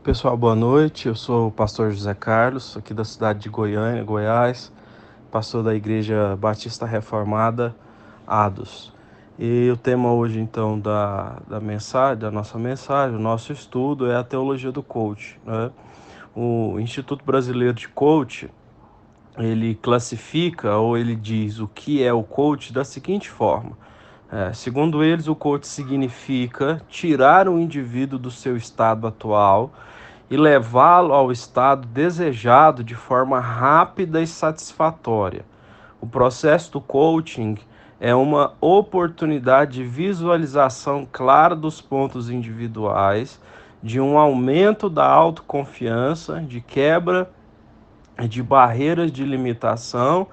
Pessoal, boa noite. Eu sou o pastor José Carlos, aqui da cidade de Goiânia, Goiás, pastor da Igreja Batista Reformada, ADOS. E o tema hoje, então, da nossa mensagem, o nosso estudo é a teologia do coach, né? O Instituto Brasileiro de Coach, ele classifica ou ele diz o que é o coach da seguinte forma. Segundo eles, o coach significa tirar o indivíduo do seu estado atual e levá-lo ao estado desejado de forma rápida e satisfatória. O processo do coaching é uma oportunidade de visualização clara dos pontos individuais, de um aumento da autoconfiança, de quebra de barreiras de limitação,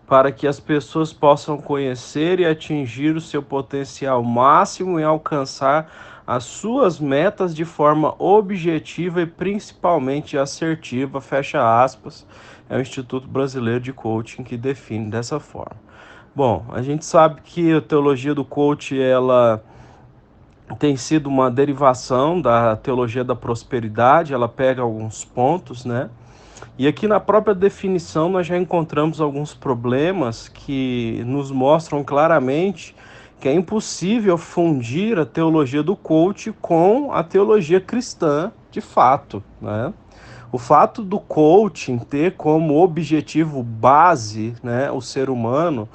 para que as pessoas possam conhecer e atingir o seu potencial máximo e alcançar as suas metas de forma objetiva e principalmente assertiva, fecha aspas. É o Instituto Brasileiro de Coaching que define dessa forma. Bom, a gente sabe que a teologia do coach, ela tem sido uma derivação da teologia da prosperidade, ela pega alguns pontos, né? E aqui na própria definição nós já encontramos alguns problemas que nos mostram claramente que é impossível fundir a teologia do coach com a teologia cristã de fato, né? O fato do coaching ter como objetivo base, né, o ser humano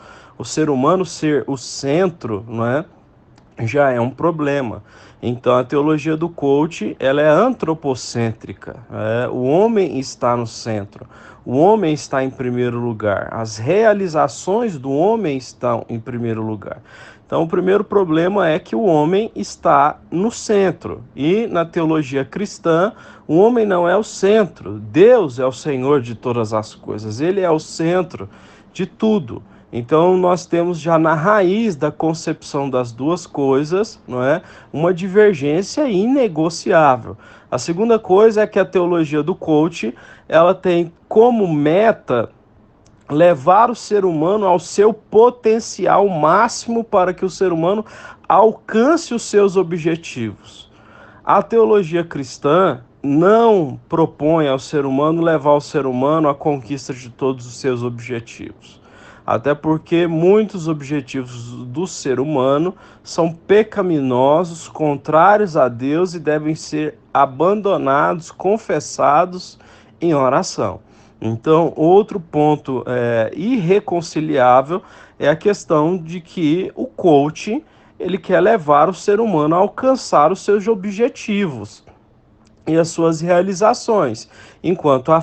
ser o centro, não é? Já é um problema. Então a teologia do coach, ela é antropocêntrica. O homem está no centro. O homem está em primeiro lugar. As realizações do homem estão em primeiro lugar. Então o primeiro problema é que o homem está no centro. E na teologia cristã, o homem não é o centro. Deus é o Senhor de todas as coisas. Ele é o centro de tudo. Então nós temos já na raiz da concepção das duas coisas, não é, uma divergência inegociável. A segunda coisa é que a teologia do coach, ela tem como meta levar o ser humano ao seu potencial máximo para que o ser humano alcance os seus objetivos. A teologia cristã não propõe ao ser humano levar o ser humano à conquista de todos os seus objetivos. Até porque muitos objetivos do ser humano são pecaminosos, contrários a Deus e devem ser abandonados, confessados em oração. Então, outro ponto irreconciliável é a questão de que o coach ele quer levar o ser humano a alcançar os seus objetivos e as suas realizações, enquanto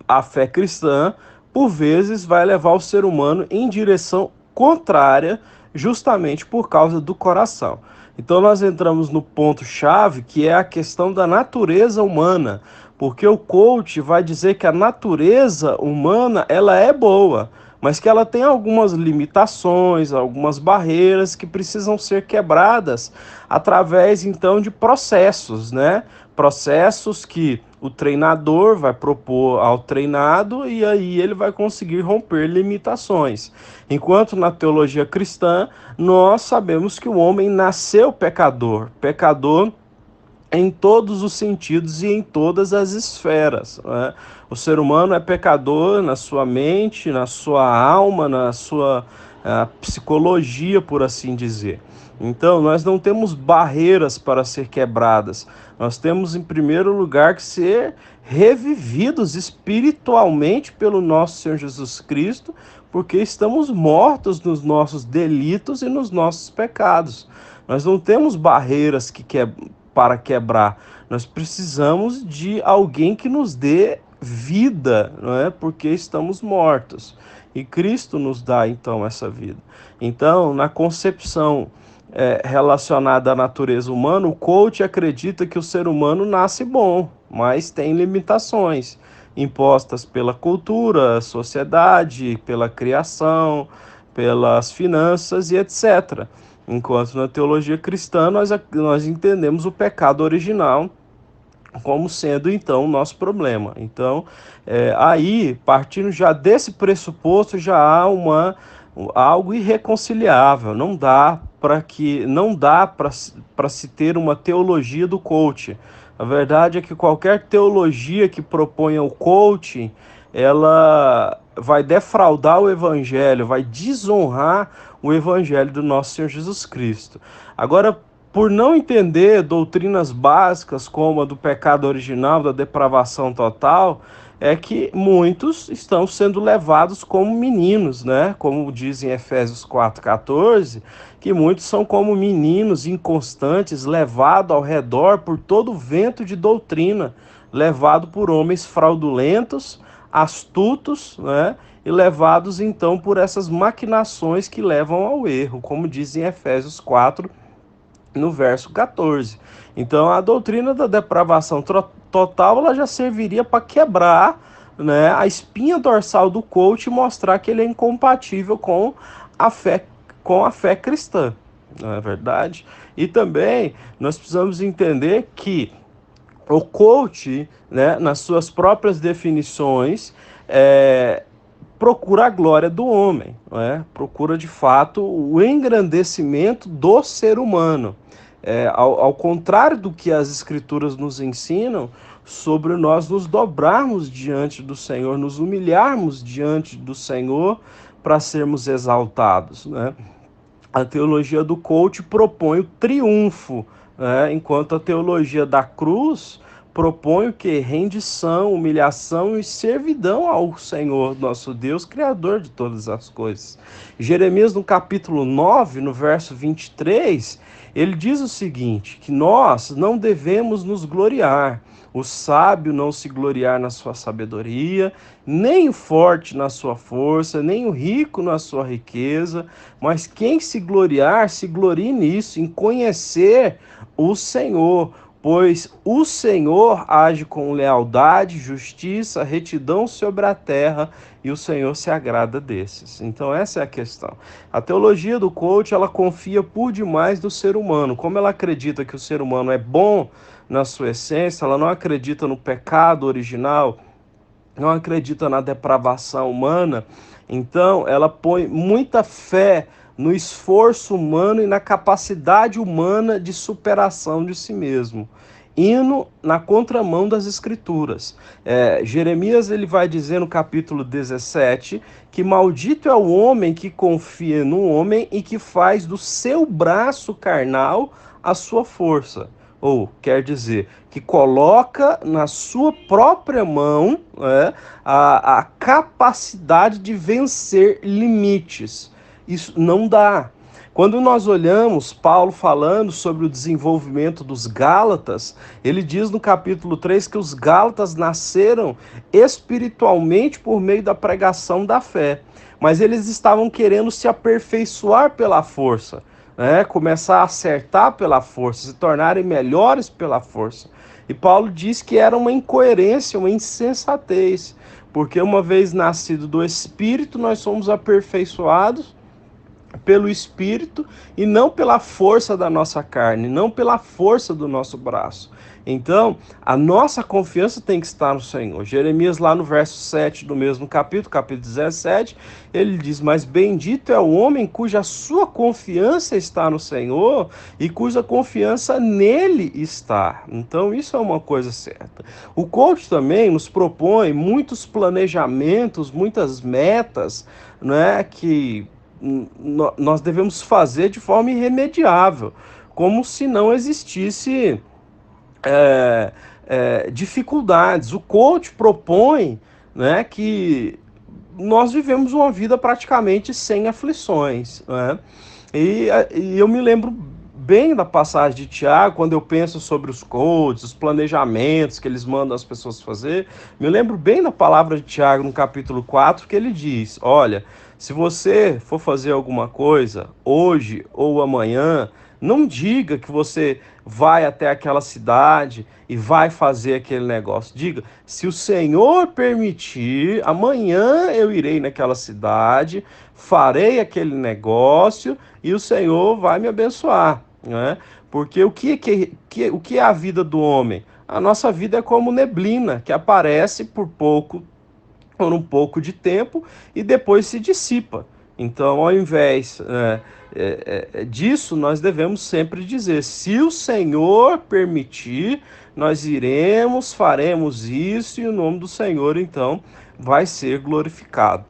a fé cristã, por vezes, vai levar o ser humano em direção contrária, justamente por causa do coração. Então nós entramos no ponto-chave, que é a questão da natureza humana, porque o coach vai dizer que a natureza humana ela é boa, mas que ela tem algumas limitações, algumas barreiras que precisam ser quebradas através então de processos, né? Processos que o treinador vai propor ao treinado e aí ele vai conseguir romper limitações. Enquanto na teologia cristã, nós sabemos que o homem nasceu pecador, pecador em todos os sentidos e em todas as esferas, né? O ser humano é pecador na sua mente, na sua alma, na sua psicologia, por assim dizer. Então, nós não temos barreiras para ser quebradas. Nós temos, em primeiro lugar, que ser revividos espiritualmente pelo nosso Senhor Jesus Cristo, porque estamos mortos nos nossos delitos e nos nossos pecados. Nós não temos barreiras para quebrar. Nós precisamos de alguém que nos dê vida, não é? Porque estamos mortos. E Cristo nos dá, então, essa vida. Então, na concepção relacionada à natureza humana, o coach acredita que o ser humano nasce bom, mas tem limitações impostas pela cultura, sociedade, pela criação, pelas finanças e etc. Enquanto na teologia cristã nós entendemos o pecado original como sendo então o nosso problema. Então, aí, partindo já desse pressuposto, já há algo irreconciliável. Não dá para se ter uma teologia do coach. A verdade é que qualquer teologia que proponha o coaching, ela vai defraudar o evangelho, vai desonrar o evangelho do nosso Senhor Jesus Cristo. Agora, por não entender doutrinas básicas como a do pecado original, da depravação total, é que muitos estão sendo levados como meninos, né? Como diz em Efésios 4,14, que muitos são como meninos inconstantes, levados ao redor por todo vento de doutrina, levado por homens fraudulentos, astutos, né? E levados então por essas maquinações que levam ao erro, como diz em Efésios 4, no verso 14. Então, a doutrina da depravação total, ela já serviria para quebrar, né, a espinha dorsal do coach e mostrar que ele é incompatível com a fé cristã, não é verdade? E também nós precisamos entender que o coach, né, nas suas próprias definições, procura a glória do homem, né? Procura de fato o engrandecimento do ser humano. Ao contrário do que as escrituras nos ensinam, sobre nós nos dobrarmos diante do Senhor, nos humilharmos diante do Senhor para sermos exaltados, né? A teologia do coach propõe o triunfo, né? Enquanto a teologia da cruz propõe o que? Rendição, humilhação e servidão ao Senhor, nosso Deus, Criador de todas as coisas. Jeremias, no capítulo 9, no verso 23, ele diz o seguinte, que nós não devemos nos gloriar, o sábio não se gloriar na sua sabedoria, nem o forte na sua força, nem o rico na sua riqueza, mas quem se gloriar, se glorie nisso, em conhecer o Senhor, pois o Senhor age com lealdade, justiça, retidão sobre a terra, e o Senhor se agrada desses. Então essa é a questão. A teologia do coach, ela confia por demais no ser humano. Como ela acredita que o ser humano é bom na sua essência, ela não acredita no pecado original, não acredita na depravação humana, então ela põe muita fé no esforço humano e na capacidade humana de superação de si mesmo, indo na contramão das escrituras. Jeremias, ele vai dizer no capítulo 17 que maldito é o homem que confia no homem e que faz do seu braço carnal a sua força. Ou, quer dizer, que coloca na sua própria mão, né, a capacidade de vencer limites. Isso não dá. Quando nós olhamos Paulo falando sobre o desenvolvimento dos Gálatas, ele diz no capítulo 3 que os Gálatas nasceram espiritualmente por meio da pregação da fé, mas eles estavam querendo se aperfeiçoar pela força, né? Começar a acertar pela força, se tornarem melhores pela força. E Paulo diz que era uma incoerência, uma insensatez, porque uma vez nascido do Espírito, nós somos aperfeiçoados pelo Espírito e não pela força da nossa carne, não pela força do nosso braço. Então, a nossa confiança tem que estar no Senhor. Jeremias, lá no verso 7 do mesmo capítulo 17, ele diz, mas bendito é o homem cuja sua confiança está no Senhor e cuja confiança nele está. Então, isso é uma coisa certa. O coach também nos propõe muitos planejamentos, muitas metas, né, que nós devemos fazer de forma irremediável, como se não existisse dificuldades. O coach propõe, né, que nós vivemos uma vida praticamente sem aflições, né? E eu me lembro bem da passagem de Tiago, quando eu penso sobre os coaches, os planejamentos que eles mandam as pessoas fazer, me lembro bem da palavra de Tiago no capítulo 4, que ele diz, olha, se você for fazer alguma coisa hoje ou amanhã, não diga que você vai até aquela cidade e vai fazer aquele negócio. Diga, se o Senhor permitir, amanhã eu irei naquela cidade, farei aquele negócio e o Senhor vai me abençoar, né? Porque o que é a vida do homem? A nossa vida é como neblina, que aparece por um pouco de tempo e depois se dissipa. Então, ao invés disso, nós devemos sempre dizer: se o Senhor permitir, nós iremos, faremos isso, e o nome do Senhor, então, vai ser glorificado.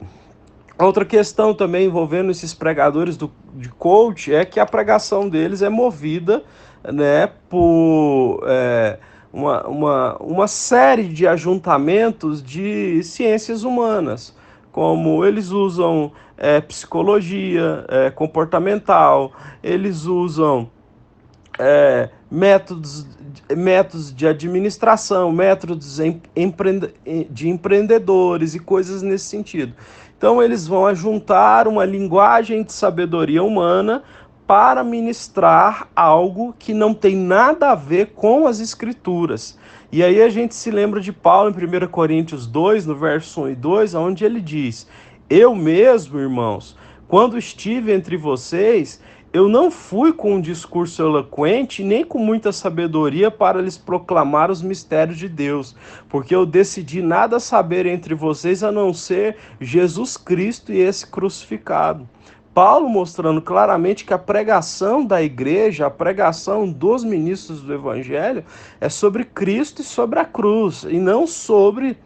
Outra questão também envolvendo esses pregadores de coach é que a pregação deles é movida, né, por uma série de ajuntamentos de ciências humanas, como eles usam psicologia comportamental, eles usam métodos de administração, métodos de empreendedores e coisas nesse sentido. Então, eles vão ajuntar uma linguagem de sabedoria humana para ministrar algo que não tem nada a ver com as Escrituras. E aí a gente se lembra de Paulo em 1 Coríntios 2, no verso 1 e 2, onde ele diz: eu mesmo, irmãos, quando estive entre vocês, eu não fui com um discurso eloquente, nem com muita sabedoria para lhes proclamar os mistérios de Deus, porque eu decidi nada saber entre vocês a não ser Jesus Cristo e esse crucificado. Paulo mostrando claramente que a pregação da igreja, a pregação dos ministros do evangelho, é sobre Cristo e sobre a cruz, e não sobre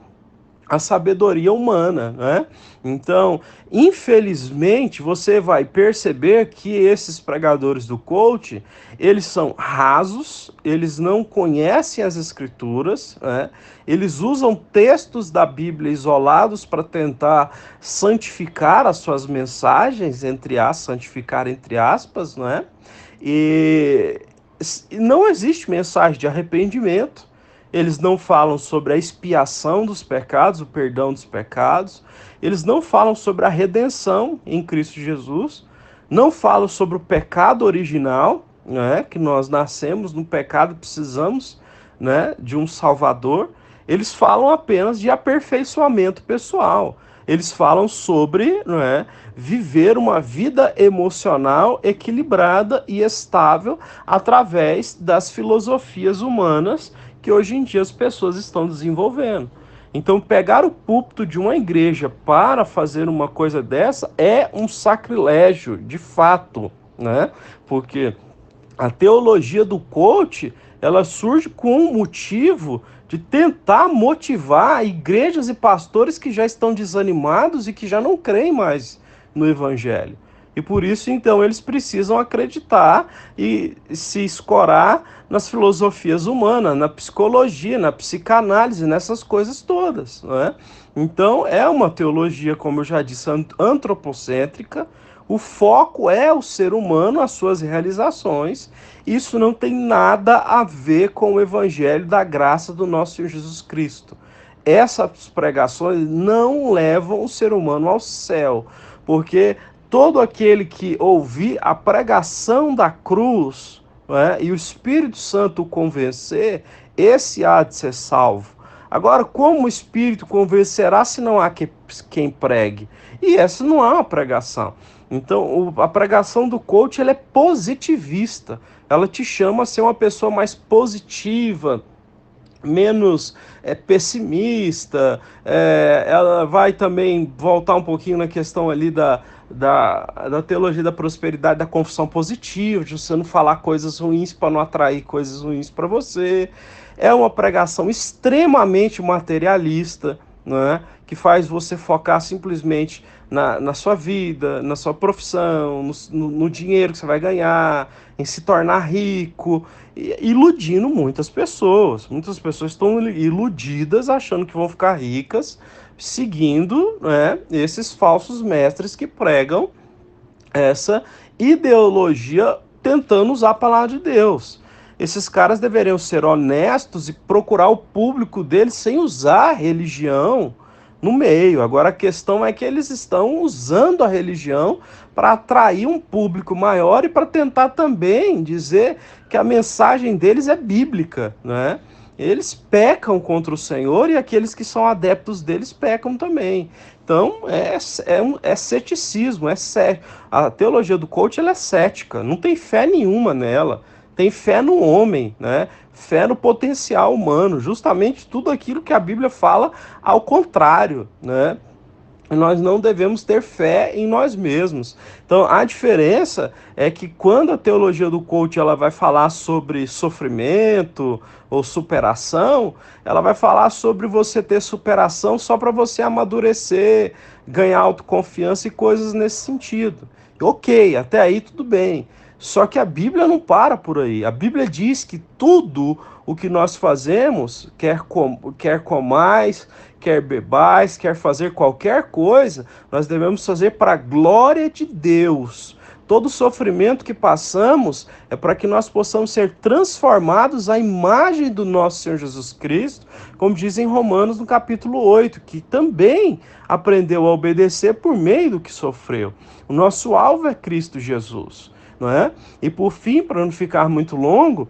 a sabedoria humana, né? Então, infelizmente, você vai perceber que esses pregadores do coach, eles são rasos, eles não conhecem as escrituras, né? Eles usam textos da Bíblia isolados para tentar santificar as suas mensagens, santificar entre aspas, né? E não existe mensagem de arrependimento. Eles não falam sobre a expiação dos pecados, o perdão dos pecados. Eles não falam sobre a redenção em Cristo Jesus. Não falam sobre o pecado original, né, que nós nascemos no pecado, precisamos, né, de um Salvador. Eles falam apenas de aperfeiçoamento pessoal. Eles falam sobre, né, viver uma vida emocional equilibrada e estável através das filosofias humanas que hoje em dia as pessoas estão desenvolvendo. Então, pegar o púlpito de uma igreja para fazer uma coisa dessa é um sacrilégio, de fato, né? Porque a teologia do coach, ela surge com o motivo de tentar motivar igrejas e pastores que já estão desanimados e que já não creem mais no evangelho. E por isso, então, eles precisam acreditar e se escorar nas filosofias humanas, na psicologia, na psicanálise, nessas coisas todas, não é? Então, é uma teologia, como eu já disse, antropocêntrica. O foco é o ser humano, as suas realizações. Isso não tem nada a ver com o evangelho da graça do nosso Senhor Jesus Cristo. Essas pregações não levam o ser humano ao céu, porque todo aquele que ouvir a pregação da cruz, né, e o Espírito Santo o convencer, esse há de ser salvo. Agora, como o Espírito convencerá se não há quem pregue? E essa não é uma pregação. Então, a pregação do coach, ela é positivista. Ela te chama a ser uma pessoa mais positiva, menos pessimista. Ela vai também voltar um pouquinho na questão ali da teologia da prosperidade, da confissão positiva, de você não falar coisas ruins para não atrair coisas ruins para você. É uma pregação extremamente materialista, né, que faz você focar simplesmente na sua vida, na sua profissão, no dinheiro que você vai ganhar, em se tornar rico, iludindo muitas pessoas. Muitas pessoas estão iludidas achando que vão ficar ricas, seguindo, né, esses falsos mestres que pregam essa ideologia tentando usar a palavra de Deus. Esses caras deveriam ser honestos e procurar o público deles sem usar a religião no meio. Agora a questão é que eles estão usando a religião para atrair um público maior e para tentar também dizer que a mensagem deles é bíblica, né? Eles pecam contra o Senhor e aqueles que são adeptos deles pecam também. Então, é ceticismo, é sério. A teologia do coach, ela é cética, não tem fé nenhuma nela. Tem fé no homem, né? Fé no potencial humano, justamente tudo aquilo que a Bíblia fala ao contrário, né? nós não devemos ter fé em nós mesmos. Então, a diferença é que quando a teologia do coach ela vai falar sobre sofrimento ou superação, ela vai falar sobre você ter superação só para você amadurecer, ganhar autoconfiança e coisas nesse sentido. Ok, até aí tudo bem. Só que a Bíblia não para por aí. A Bíblia diz que tudo o que nós fazemos, quer comais, quer bebais, quer fazer qualquer coisa, nós devemos fazer para a glória de Deus. Todo sofrimento que passamos é para que nós possamos ser transformados à imagem do nosso Senhor Jesus Cristo, como diz em Romanos no capítulo 8, que também aprendeu a obedecer por meio do que sofreu. O nosso alvo é Cristo Jesus, não é? E por fim, para não ficar muito longo,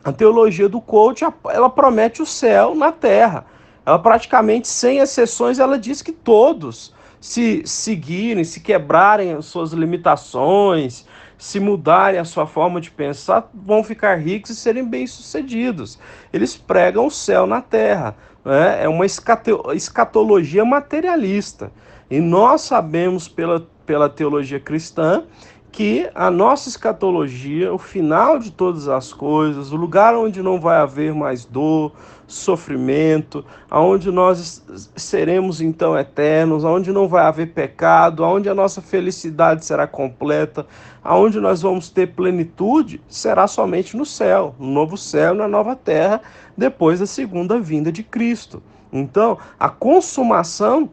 a teologia do coach, ela promete o céu na terra. Ela praticamente, sem exceções, ela diz que todos se seguirem, se quebrarem as suas limitações, se mudarem a sua forma de pensar, vão ficar ricos e serem bem-sucedidos. Eles pregam o céu na terra. Né? É uma escatologia materialista. E nós sabemos pela teologia cristã que a nossa escatologia, o final de todas as coisas, o lugar onde não vai haver mais dor, sofrimento, aonde nós seremos então eternos, aonde não vai haver pecado, aonde a nossa felicidade será completa, aonde nós vamos ter plenitude, será somente no céu, no novo céu e na nova terra, depois da segunda vinda de Cristo. Então, a consumação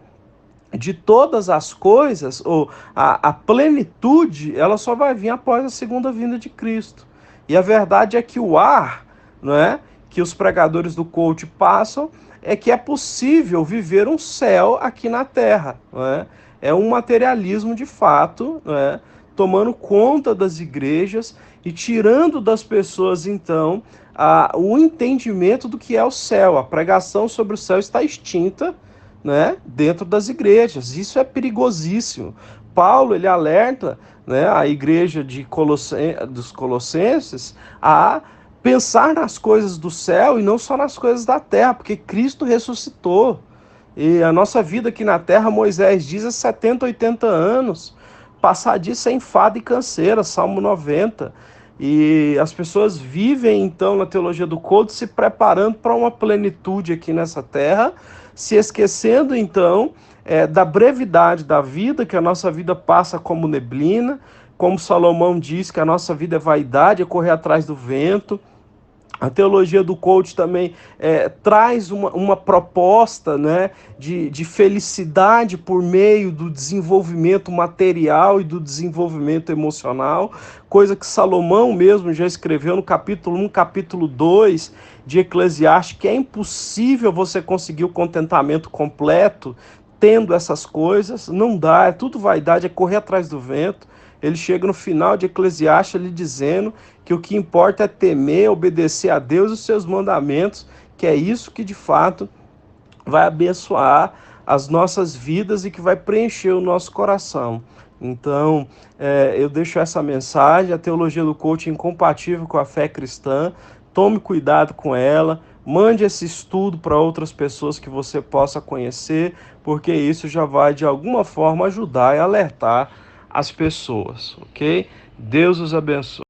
de todas as coisas, ou a plenitude, ela só vai vir após a segunda vinda de Cristo. E a verdade é que o ar, não é, que os pregadores do coach passam, é que é possível viver um céu aqui na Terra. Não é? É um materialismo de fato, não é, tomando conta das igrejas e tirando das pessoas, então, o entendimento do que é o céu. A pregação sobre o céu está extinta, né, dentro das igrejas. Isso é perigosíssimo. Paulo ele alerta, né, a igreja dos Colossenses a pensar nas coisas do céu e não só nas coisas da terra, porque Cristo ressuscitou. E a nossa vida aqui na terra, Moisés diz, é 70, 80 anos. Passar disso é enfado e canseira, Salmo 90. E as pessoas vivem, então, na teologia do coach, se preparando para uma plenitude aqui nessa terra, se esquecendo, então, da brevidade da vida, que a nossa vida passa como neblina, como Salomão diz que a nossa vida é vaidade, é correr atrás do vento. A teologia do coach também traz uma proposta, né, de felicidade por meio do desenvolvimento material e do desenvolvimento emocional, coisa que Salomão mesmo já escreveu no capítulo 1, capítulo 2 de Eclesiastes, que é impossível você conseguir o contentamento completo tendo essas coisas, não dá, é tudo vaidade, é correr atrás do vento. Ele chega no final de Eclesiastes ele dizendo que o que importa é temer, obedecer a Deus e os seus mandamentos, que é isso que de fato vai abençoar as nossas vidas e que vai preencher o nosso coração. Então, eu deixo essa mensagem, a teologia do coaching é incompatível com a fé cristã, tome cuidado com ela, mande esse estudo para outras pessoas que você possa conhecer, porque isso já vai de alguma forma ajudar e alertar as pessoas, ok? Deus os abençoe.